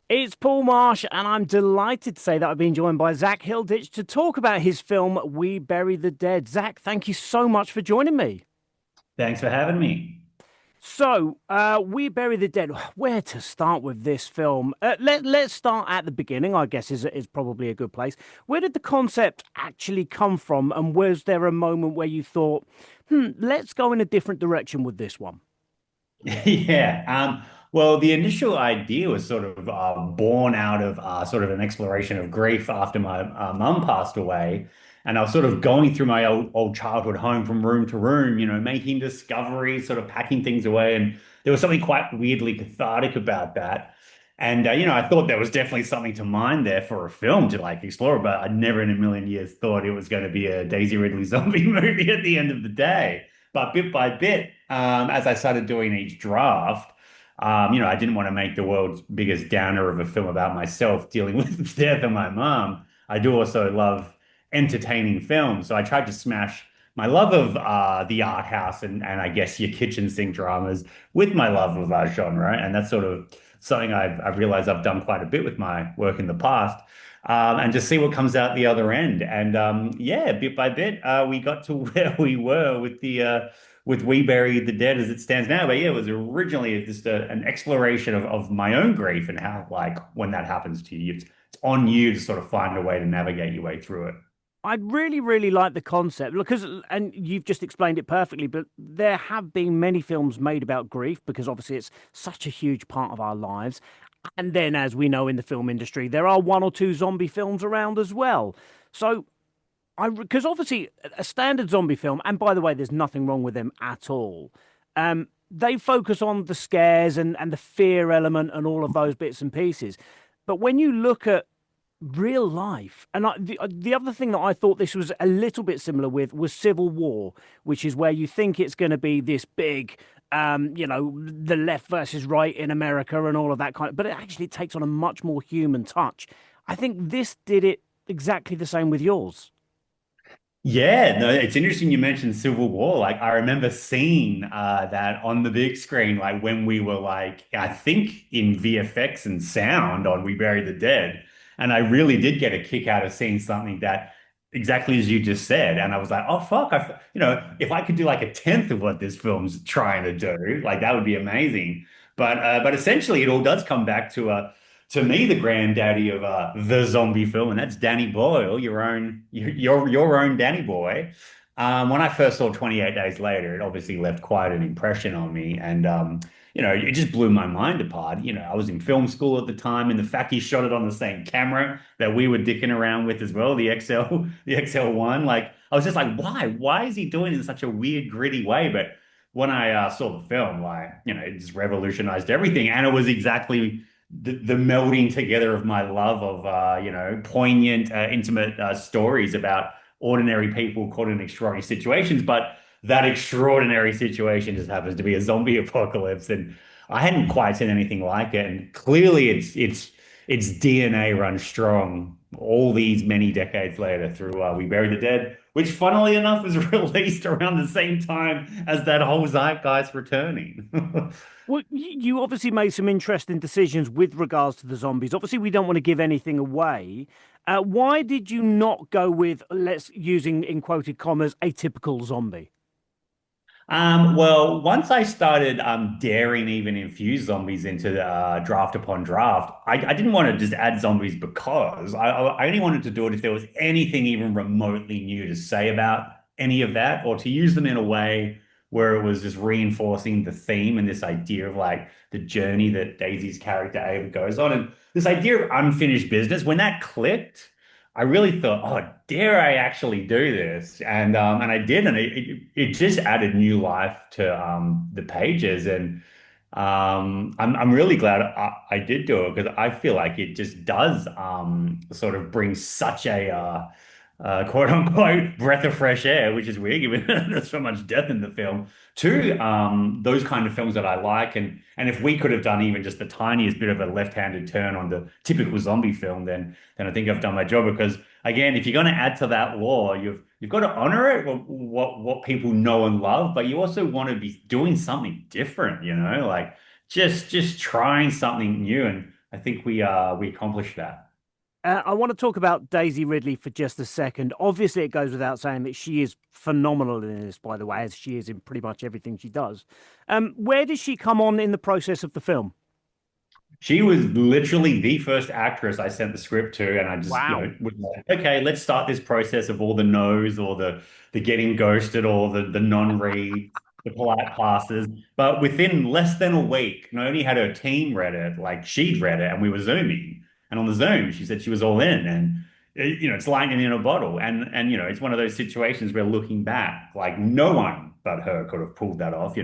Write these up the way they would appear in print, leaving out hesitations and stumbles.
It's Paul Marsh, and I'm delighted to say that I've been joined by Zak Hilditch to talk about his film We Bury the Dead. Zak, thank you so much for joining me. Thanks for having me. We Bury the Dead. Where to start with this film? Let's start at the beginning, I guess, is probably a good place. Where did the concept actually come from, and was there a moment where you thought, let's go in a different direction with this one? Yeah. Well, the initial idea was sort of born out of sort of an exploration of grief after my mum passed away. And I was sort of going through my old childhood home from room to room, making discoveries, sort of packing things away. And there was something quite weirdly cathartic about that. And, I thought there was definitely something to mine there for a film to like explore, but I'd never in a million years thought it was going to be a Daisy Ridley zombie movie at the end of the day. But bit by bit, as I started doing each draft, I didn't want to make the world's biggest downer of a film about myself dealing with the death of my mom. I do also love entertaining films, so I tried to smash my love of the art house and I guess your kitchen sink dramas with my love of genre, and that's sort of something I've realized I've done quite a bit with my work in the past. And just see what comes out the other end. And yeah, bit by bit, we got to where we were with We Bury the Dead as it stands now. But yeah, it was originally just an exploration of my own grief and how, like, when that happens to you, it's on you to sort of find a way to navigate your way through it. I really, really like the concept because, and you've just explained it perfectly, but there have been many films made about grief because obviously it's such a huge part of our lives. And then, as we know in the film industry, there are one or two zombie films around as well. So, because obviously a standard zombie film, and by the way, there's nothing wrong with them at all. They focus on the scares and the fear element and all of those bits and pieces. But when you look at real life. And the other thing that I thought this was a little bit similar with was Civil War, which is where you think it's going to be this big, the left versus right in America and all of that kind of, but it actually takes on a much more human touch. I think this did it exactly the same with yours. Yeah, no, it's interesting you mentioned Civil War. Like, I remember seeing that on the big screen, like when we were like, I think in VFX and sound on We Bury the Dead. And I really did get a kick out of seeing something that exactly as you just said. And I was like, oh, fuck, if I could do like a tenth of what this film's trying to do, like that would be amazing. But essentially, it all does come back to me, the granddaddy of the zombie film, and that's Danny Boyle, your own Danny Boy. When I first saw 28 Days Later, it obviously left quite an impression on me, and it just blew my mind apart. I was in film school at the time, and the fact he shot it on the same camera that we were dicking around with as well, the XL, the XL1. Like, I was just like, why? Why is he doing it in such a weird, gritty way? But when I saw the film, like, it just revolutionized everything, and it was exactly the melding together of my love of poignant, intimate stories about ordinary people caught in extraordinary situations, but that extraordinary situation just happens to be a zombie apocalypse, and I hadn't quite seen anything like it. And clearly, its DNA runs strong all these many decades later through We Bury the Dead, which, funnily enough, was released around the same time as that whole zeitgeist returning. Well, you obviously made some interesting decisions with regards to the zombies. Obviously, we don't want to give anything away. Why did you not go with, let's using in quoted commas, a typical zombie? Well, once I started daring even infuse zombies into draft upon draft, I didn't want to just add zombies because I only wanted to do it if there was anything even remotely new to say about any of that, or to use them in a way where it was just reinforcing the theme and this idea of like the journey that Daisy's character Ava goes on. And this idea of unfinished business, when that clicked, I really thought, oh, dare I actually do this? And I did, and it just added new life to the pages, and I'm really glad I did do it because I feel like it just does sort of bring such a quote unquote breath of fresh air, which is weird given there's so much death in the film, to those kind of films that I like. And if we could have done even just the tiniest bit of a left-handed turn on the typical zombie film, then I think I've done my job. Because again, if you're going to add to that lore, you've got to honor it, what people know and love, but you also want to be doing something different, like just trying something new. And I think we accomplished that. I want to talk about Daisy Ridley for just a second. Obviously, it goes without saying that she is phenomenal in this, by the way, as she is in pretty much everything she does. Where does she come on in the process of the film? She was literally the first actress I sent the script to, and I just, Wow. was like, okay, let's start this process of all the no's or the getting ghosted or the non-reads, the polite passes. But within less than a week, not only had her team read it, like she'd read it, and we were Zooming. And on the Zoom, she said she was all in, and it's lightning in a bottle. And it's one of those situations where looking back, like no one but her could have pulled that off.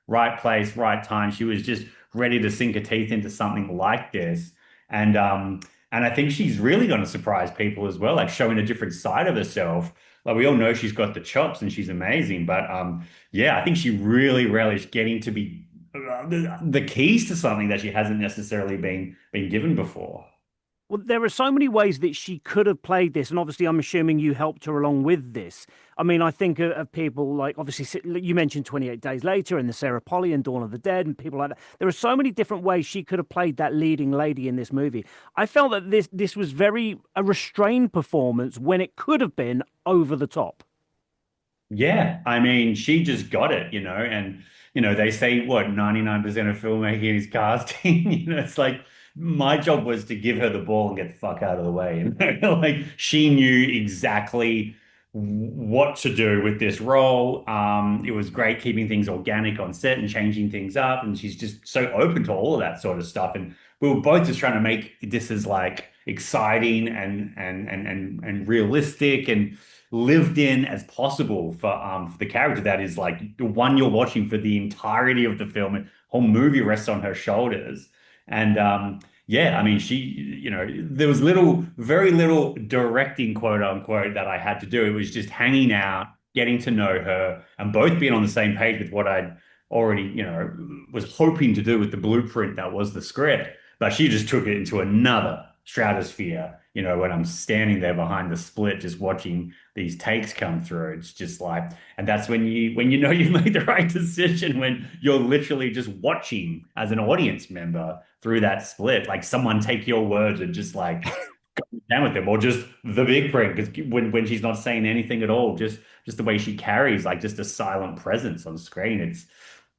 Right place, right time. She was just ready to sink her teeth into something like this. And um and I think she's really going to surprise people as well, like showing a different side of herself. Like we all know she's got the chops and she's amazing, but yeah, I think she really relished getting to be the keys to something that she hasn't necessarily been given before. Well, there are so many ways that she could have played this, and obviously, I'm assuming you helped her along with this. I mean, I think of people like obviously you mentioned 28 Days Later and the Sarah Polly and Dawn of the Dead and people like that. There are so many different ways she could have played that leading lady in this movie. I felt that this was very a restrained performance when it could have been over the top. Yeah, I mean, she just got it, and they say what 99% of filmmaking is casting. It's like my job was to give her the ball and get the fuck out of the way. Like she knew exactly what to do with this role. It was great keeping things organic on set and changing things up, and she's just so open to all of that sort of stuff. And we were both just trying to make this as like exciting and realistic and lived in as possible for the character that is like the one you're watching for the entirety of the film. And whole movie rests on her shoulders. And yeah, I mean, there was very little directing, quote unquote, that I had to do. It was just hanging out, getting to know her, and both being on the same page with what I'd already, was hoping to do with the blueprint that was the script. But she just took it into another stratosphere. When I'm standing there behind the split, just watching these takes come through, it's just like, and that's when you know you've made the right decision, when you're literally just watching as an audience member through that split, like someone take your words and just like go down with them, or just the big print, because when she's not saying anything at all, just the way she carries, like just a silent presence on screen,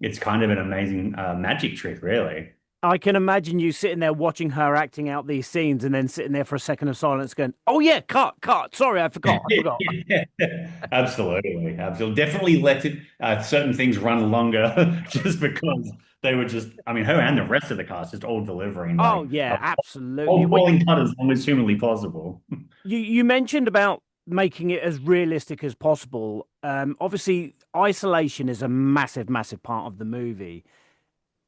it's kind of an amazing magic trick, really. I can imagine you sitting there watching her acting out these scenes and then sitting there for a second of silence going, "Oh yeah, cut. Sorry, I forgot. I forgot." Absolutely, absolutely. Definitely let certain things run longer just because they were just, I mean, her and the rest of the cast just all delivering Oh like yeah, a absolutely. whole What calling cut as long as humanly possible. you mentioned about making it as realistic as possible. Obviously, isolation is a massive, massive part of the movie.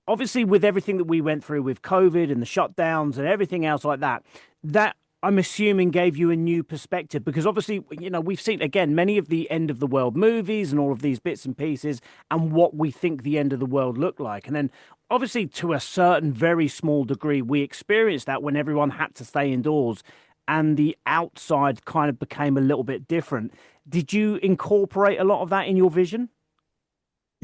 Obviously, with everything that we went through with COVID and the shutdowns and everything else like that, that I'm assuming gave you a new perspective because obviously, we've seen again many of the end of the world movies and all of these bits and pieces and what we think the end of the world looked like. And then obviously, to a certain very small degree, we experienced that when everyone had to stay indoors and the outside kind of became a little bit different. Did you incorporate a lot of that in your vision?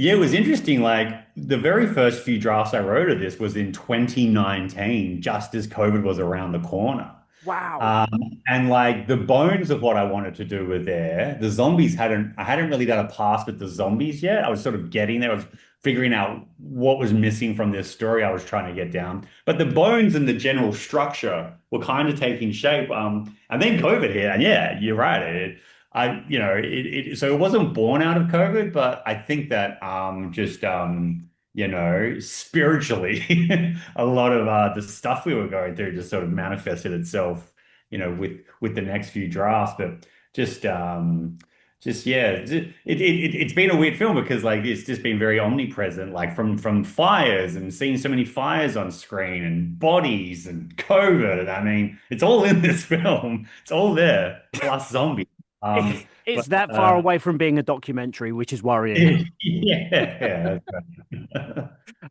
Yeah, it was interesting. Like the very first few drafts I wrote of this was in 2019, just as COVID was around the corner. Wow. Um, and like the bones of what I wanted to do were there. I hadn't really done a pass with the zombies yet. I was sort of getting there. I was figuring out what was missing from this story I was trying to get down. But the bones and the general structure were kind of taking shape. And then COVID hit, and yeah, you're right. So it wasn't born out of COVID, but I think that spiritually, a lot of the stuff we were going through just sort of manifested itself, with the next few drafts. But just yeah, it's been a weird film because like it's just been very omnipresent, like from fires and seeing so many fires on screen and bodies and COVID. I mean, it's all in this film. It's all there, plus zombies. It's But that far away from being a documentary, which is worrying. yeah,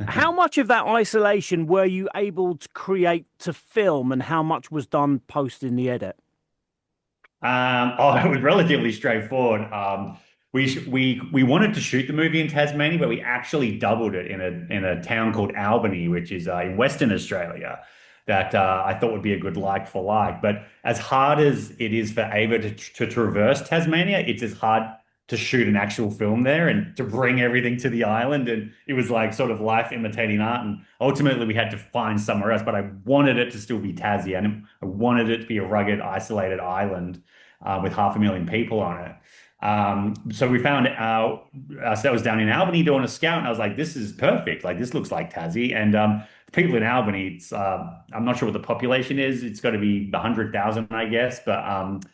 How much of that isolation were you able to create to film, and how much was done post in the edit? it was relatively straightforward. We wanted to shoot the movie in Tasmania, but we actually doubled it in a town called Albany, which is in Western Australia. that I thought would be a good like for like. But as hard as it is for Ava to traverse Tasmania, it's as hard to shoot an actual film there and to bring everything to the island. And it was like sort of life imitating art. And ultimately, we had to find somewhere else. But I wanted it to still be Tassie, and I wanted it to be a rugged, isolated island with 500,000 people on it. So we found so that was down in Albany doing a scout, and I was like, "This is perfect. Like this looks like Tassie." And the people in Albany, it's I'm not sure what the population is. It's got to be 100,000, I guess, but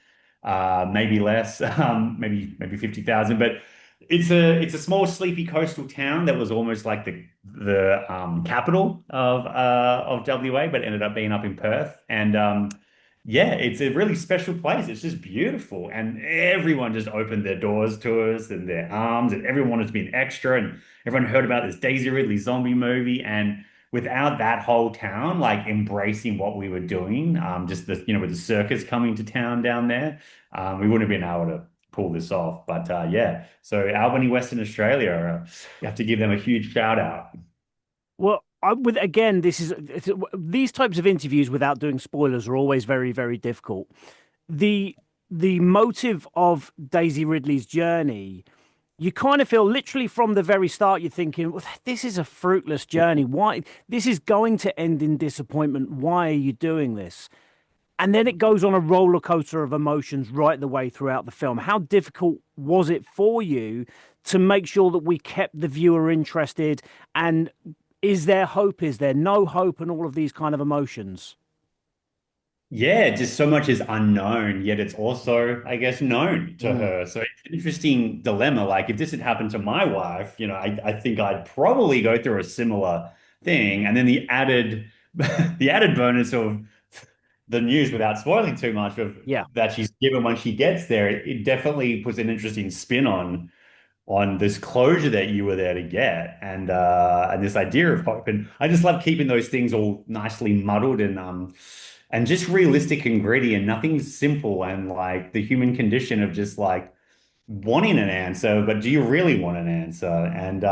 maybe less, maybe 50,000. But it's a small, sleepy coastal town that was almost like the capital of WA, but ended up being up in Perth. And yeah, it's a really special place. It's just beautiful, and everyone just opened their doors to us and their arms, and everyone wanted to be an extra, and everyone heard about this Daisy Ridley zombie movie, and without that whole town like embracing what we were doing, just with the circus coming to town down there, we wouldn't have been able to pull this off. But yeah, so Albany, Western Australia, you have to give them a huge shout out. Well, with again, these types of interviews without doing spoilers are always very, very difficult. The the motive of Daisy Ridley's journey, you kind of feel literally from the very start, you're thinking, well, this is a fruitless journey. Why? This is going to end in disappointment. Why are you doing this? And then it goes on a roller coaster of emotions right the way throughout the film. How difficult was it for you to make sure that we kept the viewer interested? And is there hope? Is there no hope? And all of these kind of emotions. Yeah, just so much is unknown, yet it's also, I guess, known to Mm, her. So it's an interesting dilemma. Like if this had happened to my wife, I think I'd probably go through a similar thing. And then the added the added bonus of the news without spoiling too much of yeah. that she's given when she gets there, it definitely puts an interesting spin on this closure that you were there to get and this idea of hope. And I just love keeping those things all nicely muddled and just realistic and gritty and nothing simple and like the human condition of just like wanting an answer, but do you really want an answer? And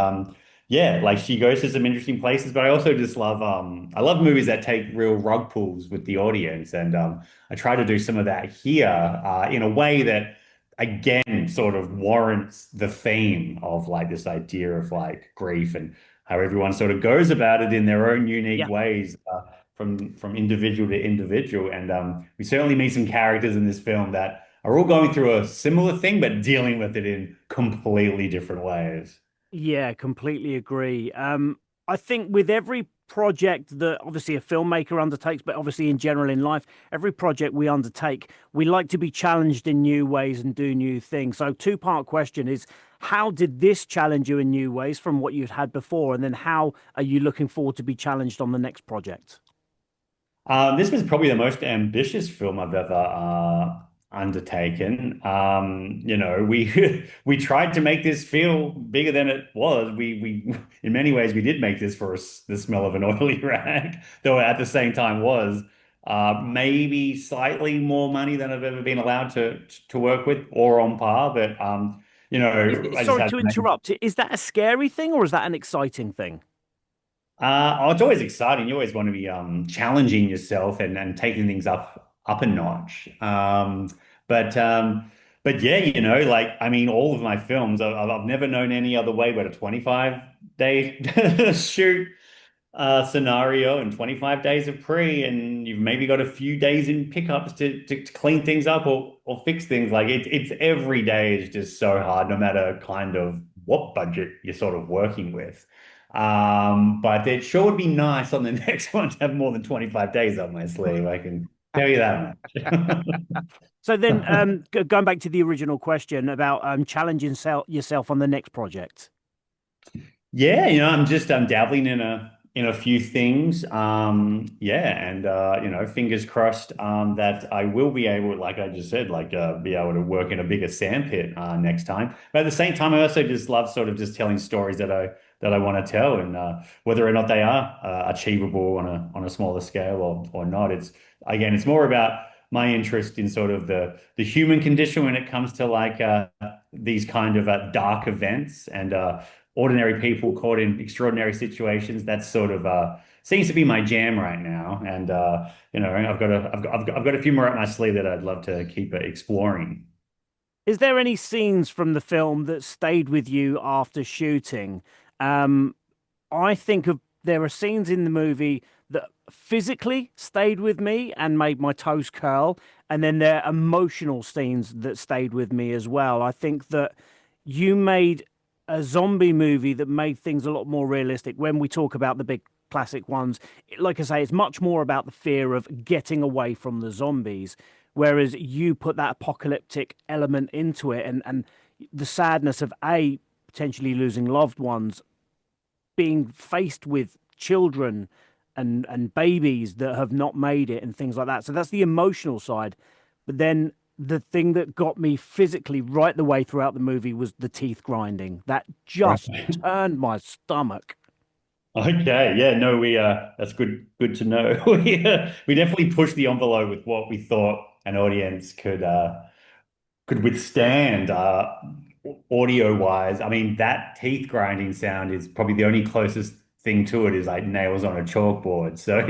yeah, like she goes to some interesting places, but I also just love I love movies that take real rug pulls with the audience. And I try to do some of that here in a way that again sort of warrants the theme of like this idea of like grief and how everyone sort of goes about it in their own unique Yeah. ways. From individual to individual, and we certainly meet some characters in this film that are all going through a similar thing, but dealing with it in completely different ways. Yeah, completely agree. I think with every project that obviously a filmmaker undertakes, but obviously in general in life, every project we undertake, we like to be challenged in new ways and do new things. So, two-part question is, how did this challenge you in new ways from what you've had before? And then how are you looking forward to be challenged on the next project? This was probably the most ambitious film I've ever undertaken. We we tried to make this feel bigger than it was. We in many ways we did make this for the smell of an oily rag, though at the same time was maybe slightly more money than I've ever been allowed to work with or on par. But I just Sorry had to to make. interrupt. Is that a scary thing or is that an exciting thing? Oh, it's always exciting. You always want to be challenging yourself and taking things up a notch. But um, but yeah, like I mean, all of my films, I've never known any other way but a 25-day shoot scenario and 25 days of pre, and you've maybe got a few days in pickups to clean things up or fix things. Like it's every day is just so hard, no matter kind of what budget you're sort of working with. But it sure would be nice on the next one to have more than 25 days up my sleeve. I can tell you that So then, much. going back to the original question about challenging yourself on the next project. Yeah, I'm dabbling in a few things. Yeah, and fingers crossed that I will be able, like I just said, like be able to work in a bigger sandpit next time. But at the same time, I also just love sort of just telling stories that I want to tell, and whether or not they are achievable on a smaller scale or not. It's more about my interest in sort of the human condition when it comes to like these kind of dark events and ordinary people caught in extraordinary situations. That's sort of seems to be my jam right now. And I've got a few more up my sleeve that I'd love to keep exploring. Is there any scenes from the film that stayed with you after shooting? Um, I think of there are scenes in the movie that physically stayed with me and made my toes curl, and then there are emotional scenes that stayed with me as well. I think that you made a zombie movie that made things a lot more realistic. When we talk about the big classic ones, like I say, it's much more about the fear of getting away from the zombies, whereas you put that apocalyptic element into it, and the sadness of a potentially losing loved ones, being faced with children and babies that have not made it and things like that. So that's the emotional side. But then the thing that got me physically right the way throughout the movie was the teeth grinding. That just Right. turned my stomach. Okay, yeah, no, we that's good to know. We definitely pushed the envelope with what we thought an audience could withstand audio wise. I mean, that teeth grinding sound is probably the only closest thing to it is like nails on a chalkboard. So,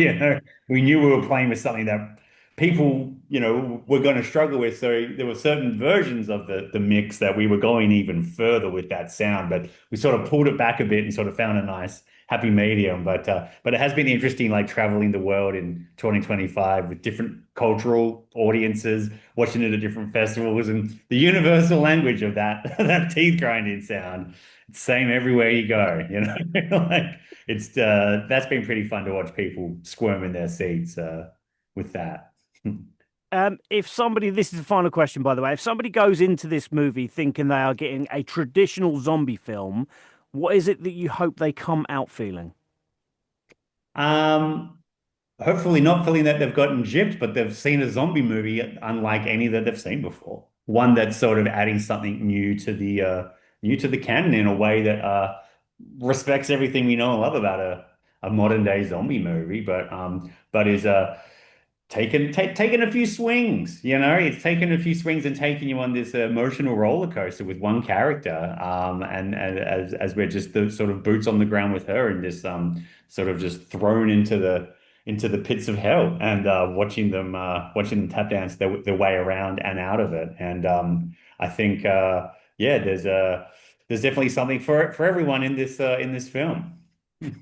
we knew we were playing with something that people, were going to struggle with. So there were certain versions of the mix that we were going even further with that sound, but we sort of pulled it back a bit and sort of found a nice happy medium. But it has been interesting, like traveling the world in 2025 with different cultural audiences, watching it at different festivals, and the universal language of that that teeth grinding sound. It's same everywhere you go, like that's been pretty fun to watch people squirm in their seats with that. If somebody, this is the final question, by the way, if somebody goes into this movie thinking they are getting a traditional zombie film, what is it that you hope they come out feeling? Um, Hopefully not feeling that they've gotten gypped, but they've seen a zombie movie unlike any that they've seen before. One that's sort of adding something new to the canon in a way that respects everything we know and love about a modern day zombie movie, but is taken a few swings, it's taken a few swings and taking you on this emotional roller coaster with one character, and as we're just the sort of boots on the ground with her and this sort of just thrown into the pits of hell and watching them tap dance their way around and out of it. And I think yeah, there's definitely something for everyone in this film.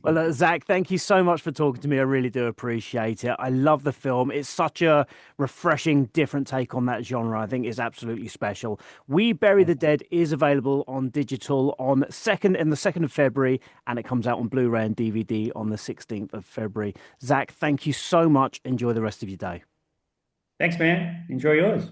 Well, Zach, thank you so much for talking to me. I really do appreciate it. I love the film. It's such a refreshing, different take on that genre. I think it's absolutely special. We Bury the Dead is available on digital on the 2nd of February, and it comes out on Blu-ray and DVD on the 16th of February. Zach, thank you so much. Enjoy the rest of your day. Thanks, man. Enjoy yours.